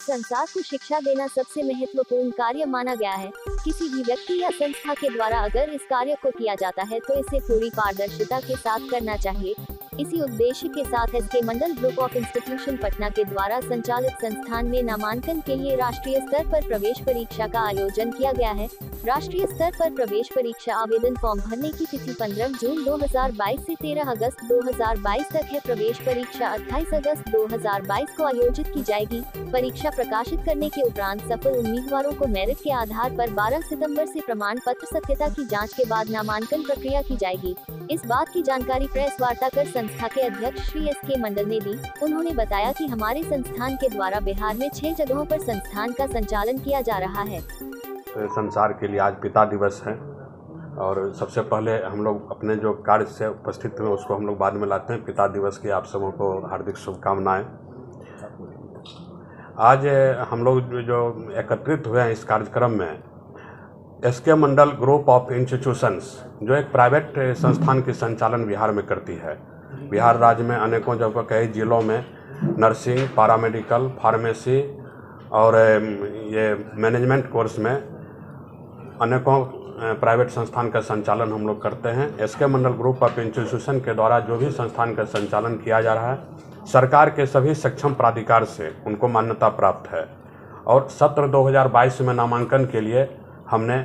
संसार को शिक्षा देना सबसे महत्वपूर्ण कार्य माना गया है। किसी भी व्यक्ति या संस्था के द्वारा अगर इस कार्य को किया जाता है तो इसे पूरी पारदर्शिता के साथ करना चाहिए। इसी उद्देश्य के साथ SK Mandal group of institution Patna के द्वारा संचालित संस्थान में नामांकन के लिए राष्ट्रीय स्तर पर प्रवेश परीक्षा का आयोजन किया गया है। राष्ट्रीय स्तर पर प्रवेश परीक्षा आवेदन फॉर्म भरने की तिथि 15 जून 2022 से 13 अगस्त 2022 तक है। प्रवेश परीक्षा 28 अगस्त 2022 को आयोजित की जाएगी। परीक्षा प्रकाशित करने के उपरांत सफल उम्मीदवारों को मेरिट के आधार पर 12 सितंबर से प्रमाण पत्र सत्यता की जांच के बाद नामांकन प्रक्रिया की जाएगी। इस बात की जानकारी प्रेस वार्ता कर संस्था के अध्यक्ष श्री एसके मंडल ने दी। उन्होंने बताया कि हमारे संस्थान के द्वारा बिहार में 6 जगहों पर संस्थान का संचालन किया जा रहा है। संसार के लिए आज पिता दिवस है और सबसे पहले हम लोग अपने जो कार्य से उपस्थित हुए उसको हम लोग बाद में लाते हैं। पिता दिवस की आप सबों को हार्दिक शुभकामनाएं। आज हम लोग जो एकत्रित हुए हैं इस कार्यक्रम में SK Mandal group of institutions जो एक प्राइवेट संस्थान की संचालन बिहार में करती है। बिहार राज्य में अनेकों जगह कई जिलों में नर्सिंग, पैरामेडिकल, फार्मेसी और ये मैनेजमेंट कोर्स में अनेकों प्राइवेट संस्थान का संचालन हम लोग करते हैं। SK Mandal group of institution के द्वारा जो भी संस्थान का संचालन किया जा रहा है सरकार के सभी सक्षम प्राधिकार से उनको मान्यता प्राप्त है और सत्र 2022 में नामांकन के लिए हमने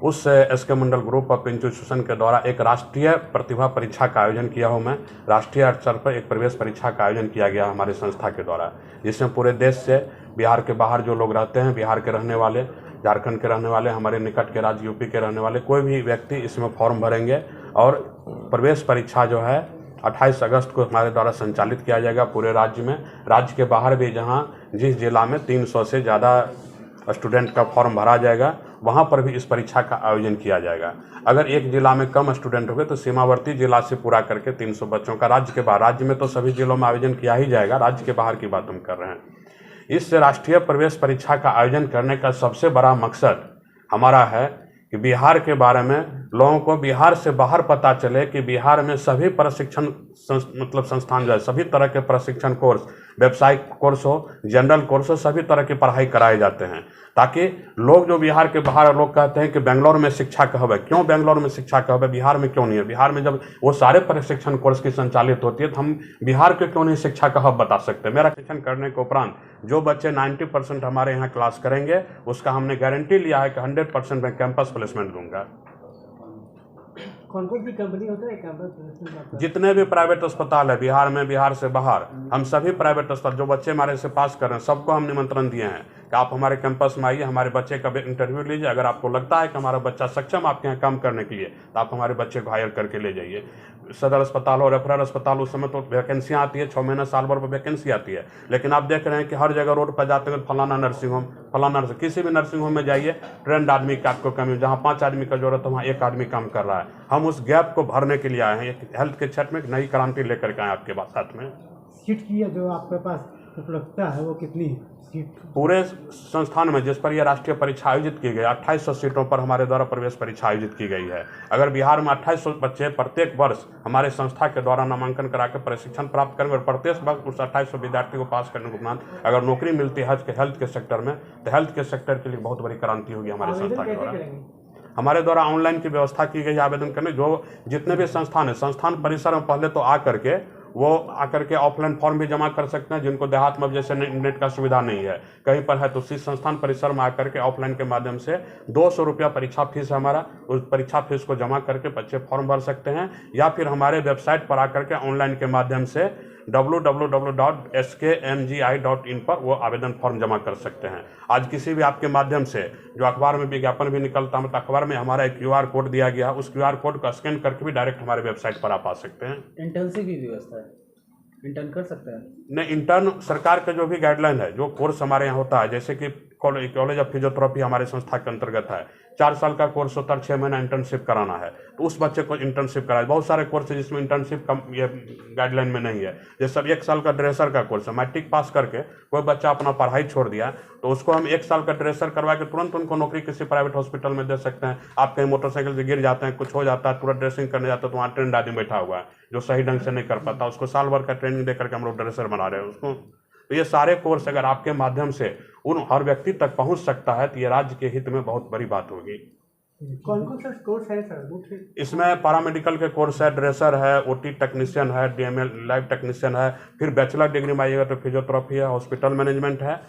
उस SK Mandal group of institution के द्वारा एक राष्ट्रीय प्रतिभा परीक्षा का आयोजन किया हूँ। मैं राष्ट्रीय स्तर पर एक प्रवेश परीक्षा का आयोजन किया गया हमारे संस्था के द्वारा, जिसमें पूरे देश से बिहार के बाहर जो लोग रहते हैं, बिहार के रहने वाले, झारखंड के रहने वाले, हमारे निकट के राज्य यूपी के रहने वाले कोई भी व्यक्ति इसमें फॉर्म भरेंगे और प्रवेश परीक्षा जो है 28 अगस्त को हमारे द्वारा संचालित किया जाएगा पूरे राज्य में। राज्य के बाहर भी जहां जिस जिला में 300 से ज़्यादा स्टूडेंट का फॉर्म भरा जाएगा वहां पर भी इस परीक्षा का आयोजन किया जाएगा। अगर एक जिला में कम स्टूडेंट हो गए तो सीमावर्ती जिला से पूरा करके 300 बच्चों का राज्य के बाहर, राज्य में तो सभी जिलों में आयोजन किया ही जाएगा, राज्य के बाहर की बात हम कर रहे हैं। इस राष्ट्रीय प्रवेश परीक्षा का आयोजन करने का सबसे बड़ा मकसद हमारा है कि बिहार के बारे में लोगों को बिहार से बाहर पता चले कि बिहार में सभी प्रशिक्षण संस्थान जो है सभी तरह के प्रशिक्षण कोर्स, व्यावसायिक कोर्स हो, जनरल कोर्स हो, सभी तरह की पढ़ाई कराए जाते हैं ताकि लोग जो बिहार के बाहर लोग कहते हैं कि बेंगलोर में शिक्षा कहब है, क्यों बेंगलोर में शिक्षा कहब है, बिहार में क्यों नहीं है। बिहार में जब वो सारे प्रशिक्षण कोर्स की संचालित होती है तो हम बिहार के क्यों नहीं शिक्षा कहब बता सकते हैं। मेरा शिक्षण करने के उपरांत जो बच्चे 90% हमारे यहाँ क्लास करेंगे उसका हमने गारंटी लिया है कि 100% मैं कैंपस प्लेसमेंट दूंगा। कौन कौन सी कंपनी होता है कैंपस प्लेसमेंट? जितने भी प्राइवेट अस्पताल है बिहार में, बिहार से बाहर, हम सभी प्राइवेट अस्पताल जो बच्चे हमारे से पास कर रहे हैं सबको हम निमंत्रण दिए हैं कि आप हमारे कैंपस में आइए, हमारे बच्चे का इंटरव्यू लीजिए। अगर आपको लगता है कि हमारा बच्चा सक्षम आपके यहाँ काम करने के लिए तो आप हमारे बच्चे को हायर करके ले जाइए। सदर अस्पताल और रेफरल अस्पताल उस समय तो वैकेंसियाँ आती है, 6 महीने साल भर पर वैकेंसी आती है, लेकिन आप देख रहे हैं कि हर जगह रोड पर जाते हैं फलाना नर्सिंग होम, फलाना नर्सिंग, किसी भी नर्सिंग होम में जाइए ट्रेंड आदमी की आपको कमी, जहाँ 5 आदमी का जरूरत है वहाँ 1 आदमी काम कर रहा है। हम उस गैप को भरने के लिए आए हैं, एक हेल्थ के क्षेत्र में एक नई क्रांति लेकर के आए आपके साथ में। सीट की जो आपके पास उपलब्धता है वो कितनी सीट? पूरे संस्थान में जिस पर यह राष्ट्रीय परीक्षा आयोजित की गई 2800 सीटों पर हमारे द्वारा प्रवेश परीक्षा आयोजित की गई है। अगर बिहार में 2800 बच्चे प्रत्येक वर्ष हमारे संस्था के द्वारा नामांकन करा के प्रशिक्षण प्राप्त करेंगे और प्रत्येक वर्ष उस 2800 विद्यार्थी को पास करने के उपरांत अगर नौकरी मिलती है हेल्थ के सेक्टर में तो हेल्थ के सेक्टर के लिए बहुत बड़ी क्रांति होगी हमारे संस्था के द्वारा। हमारे द्वारा ऑनलाइन की व्यवस्था की गई है आवेदन करने। जो जितने भी संस्थान है संस्थान परिसर में पहले तो आकर के ऑफलाइन फॉर्म भी जमा कर सकते हैं। जिनको देहात में जैसे नेट का सुविधा नहीं है कहीं पर है तो उसी संस्थान परिसर में आकर के ऑफलाइन के माध्यम से 200 रुपया परीक्षा फीस है हमारा, उस परीक्षा फीस को जमा करके बच्चे फॉर्म भर सकते हैं या फिर हमारे वेबसाइट पर आकर के ऑनलाइन के माध्यम से www.skmgi.in पर वो आवेदन फॉर्म जमा कर सकते हैं। आज किसी भी आपके माध्यम से जो अखबार में विज्ञापन भी निकलता है, अखबार में हमारा एक QR कोड दिया गया है, उस QR कोड को स्कैन करके भी डायरेक्ट हमारे वेबसाइट पर आप आ सकते हैं। इंटर्नशिप की व्यवस्था है, इंटर्न कर सकते हैं? नहीं, इंटर्न सरकार का जो भी गाइडलाइन है, जो कोर्स हमारे यहाँ होता है, जैसे कि कॉलेज ऑफ फिजियोथेरेपी हमारे संस्था के अंतर्गत है, 4 साल का कोर्स होता है, 6 महीना इंटर्नशिप कराना है तो उस बच्चे को इंटर्नशिप कराए। बहुत सारे कोर्स है जिसमें इंटर्नशिप ये गाइडलाइन में नहीं है। जैसे अब 1 साल का ड्रेसर का कोर्स है, मैट्रिक पास करके कोई बच्चा अपना पढ़ाई छोड़ दिया तो उसको हम 1 साल का ड्रेसर करवा के तुरंत उनको नौकरी किसी प्राइवेट हॉस्पिटल में दे सकते हैं। आप कहीं मोटरसाइकिल से गिर जाते हैं, कुछ हो जाता है, तुरंत ड्रेसिंग करने जाते हैं तो वहाँ ट्रेंड आदमी बैठा हुआ है जो सही ढंग से नहीं कर पाता, उसको साल भर का ट्रेनिंग दे करके हम लोग ड्रेसर बना रहे हैं उसको। तो ये सारे कोर्स अगर आपके माध्यम से उन हर व्यक्ति तक पहुंच सकता है, तो ये राज्य के हित में बहुत बड़ी बात होगी। कौन कौन सा कोर्स है सर? इसमें पैरामेडिकल के कोर्स है, ड्रेसर है, ओटी टेक्नीशियन है, डीएमएल लाइफ टेक्नीशियन है, फिर बैचलर डिग्री में आइएगा तो फिजियोथेरेपी है, हॉस्पिटल मैनेजमेंट है,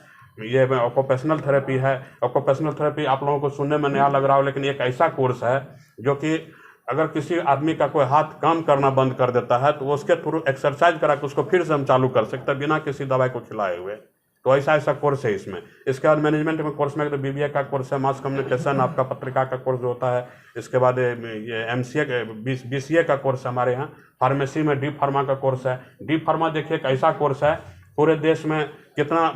ये ऑक्यूपेशनल थेरेपी है। ऑक्यूपेशनल थेरेपी आप लोगों को सुनने में नया लग रहा हो, लेकिन एक ऐसा कोर्स है जो कि अगर किसी आदमी का कोई हाथ काम करना बंद कर देता है तो उसके थ्रू एक्सरसाइज करा के उसको फिर से हम चालू कर सकते हैं बिना किसी दवाई को खिलाए हुए। तो ऐसा कोर्स है इसमें। इसके बाद मैनेजमेंट में कोर्स में तो बीबीए का कोर्स है, मास कम्युनिकेशन आपका पत्रिका का कोर्स होता है। इसके बाद ये एमसीए बीसीए का कोर्स है हमारे यहाँ। फार्मेसी में डी फार्मा का कोर्स है। डी फार्मा देखिए एक ऐसा कोर्स है, पूरे देश में कितना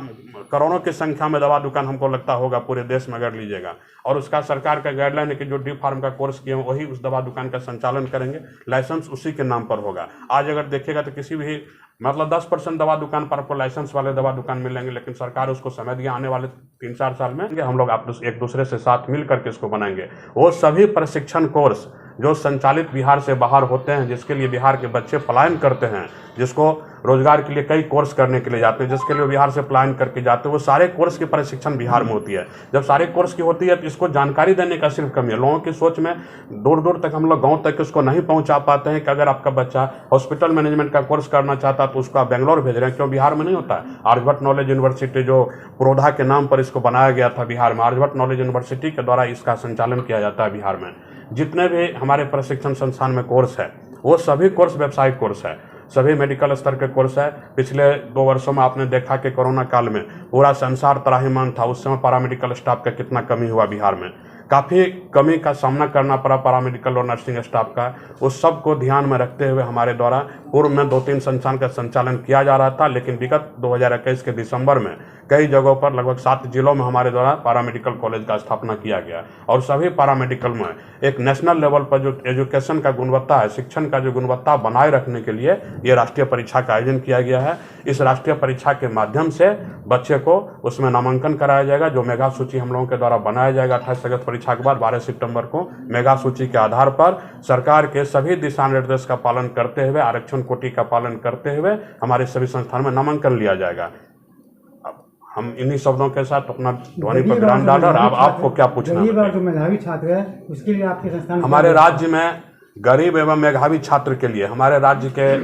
करोड़ों की संख्या में दवा दुकान हमको लगता होगा पूरे देश में अगर लीजिएगा, और उसका सरकार का गाइडलाइन है कि जो डी फार्म का कोर्स किए हैं वही उस दवा दुकान का संचालन करेंगे, लाइसेंस उसी के नाम पर होगा। आज अगर देखिएगा तो किसी भी मतलब 10% दवा दुकान पर आपको लाइसेंस वाले दवा दुकान मिलेंगे, लेकिन सरकार उसको समय दिया आने वाले 3-4 साल में हम लोग एक दूसरे से साथ मिल करके इसको बनाएंगे। वो सभी प्रशिक्षण कोर्स जो संचालित बिहार से बाहर होते हैं, जिसके लिए बिहार के बच्चे पलायन करते हैं, जिसको रोजगार के लिए कई कोर्स करने के लिए जाते हैं, जिसके लिए बिहार से पलायन करके जाते हैं, वो सारे कोर्स की प्रशिक्षण बिहार में होती है। जब सारे कोर्स की होती है तो इसको जानकारी देने का सिर्फ कमी है। लोगों की सोच में दूर दूर तक हम लोग गाँव तक इसको नहीं पहुँचा पाते हैं कि अगर आपका बच्चा हॉस्पिटल मैनेजमेंट का कोर्स करना चाहता है तो उसको आप बेंगलोर भेज रहे हैं, क्यों बिहार में नहीं होता है। आर्यभट्ट नॉलेज यूनिवर्सिटी जो पुरोधा के नाम पर इसको बनाया गया था बिहार में, आर्यभट्ट नॉलेज यूनिवर्सिटी के द्वारा इसका संचालन किया जाता है बिहार में। जितने भी हमारे प्रशिक्षण संस्थान में कोर्स है वो सभी कोर्स व्यावसायिक कोर्स है, सभी मेडिकल स्तर के कोर्स है। पिछले 2 वर्षों में आपने देखा कि कोरोना काल में पूरा संसार त्राहिमाम था, उस समय पैरामेडिकल स्टाफ का कितना कमी हुआ बिहार में। काफ़ी कमी का सामना करना पड़ा पैरामेडिकल और नर्सिंग स्टाफ का। उस सब को ध्यान में रखते हुए हमारे द्वारा पूर्व में 2-3 संस्थान का संचालन किया जा रहा था, लेकिन विगत 2021 के दिसंबर में कई जगहों पर लगभग 7 जिलों में हमारे द्वारा पैरामेडिकल कॉलेज का स्थापना किया गया। और सभी पैरामेडिकल में एक नेशनल लेवल पर जो एजुकेशन का गुणवत्ता है, शिक्षण का जो गुणवत्ता बनाए रखने के लिए ये राष्ट्रीय परीक्षा का आयोजन किया गया है। इस राष्ट्रीय परीक्षा के माध्यम से बच्चे को उसमें नामांकन कराया जाएगा, जो मेगा सूची हम लोगों के द्वारा बनाया जाएगा। 28 अगस्त परीक्षा के बाद 12 सितंबर को मेगा सूची के आधार पर सरकार के सभी दिशा निर्देश का पालन करते हुए, आरक्षण कोटि का पालन करते हुए हमारे सभी संस्थान में नामांकन लिया जाएगा। हम इन्हीं शब्दों के साथ अपना ध्वनि पर विराम डाल रहे हैं। अब आपको क्या पूछना है? जो मेधावी छात्र है उसके लिए आपके संस्थान हमारे राज्य में गरीब एवं मेधावी छात्र के लिए हमारे राज्य के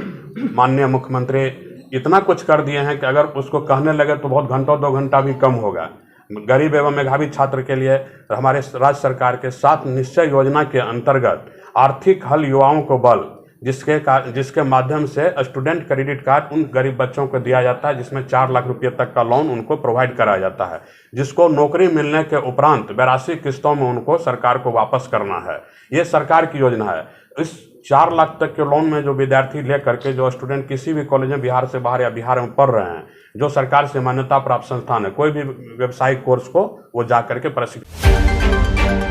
माननीय मुख्यमंत्री इतना कुछ कर दिए हैं कि अगर उसको कहने लगे तो बहुत घंटों 2 घंटा भी कम होगा। गरीब एवं मेधावी छात्र के लिए हमारे राज्य सरकार के 7 निश्चय योजना के अंतर्गत आर्थिक हल युवाओं को बल, जिसके माध्यम से स्टूडेंट क्रेडिट कार्ड उन गरीब बच्चों को दिया जाता है, जिसमें 4 लाख रुपये तक का लोन उनको प्रोवाइड कराया जाता है, जिसको नौकरी मिलने के उपरांत 82 किस्तों में उनको सरकार को वापस करना है। ये सरकार की योजना है। इस 4 लाख तक के लोन में जो विद्यार्थी ले करके जो स्टूडेंट किसी भी कॉलेज में बिहार से बाहर या बिहार में पढ़ रहे हैं, जो सरकार से मान्यता प्राप्त संस्थान है, कोई भी व्यावसायिक कोर्स को वो जा करके प्रशिक्षण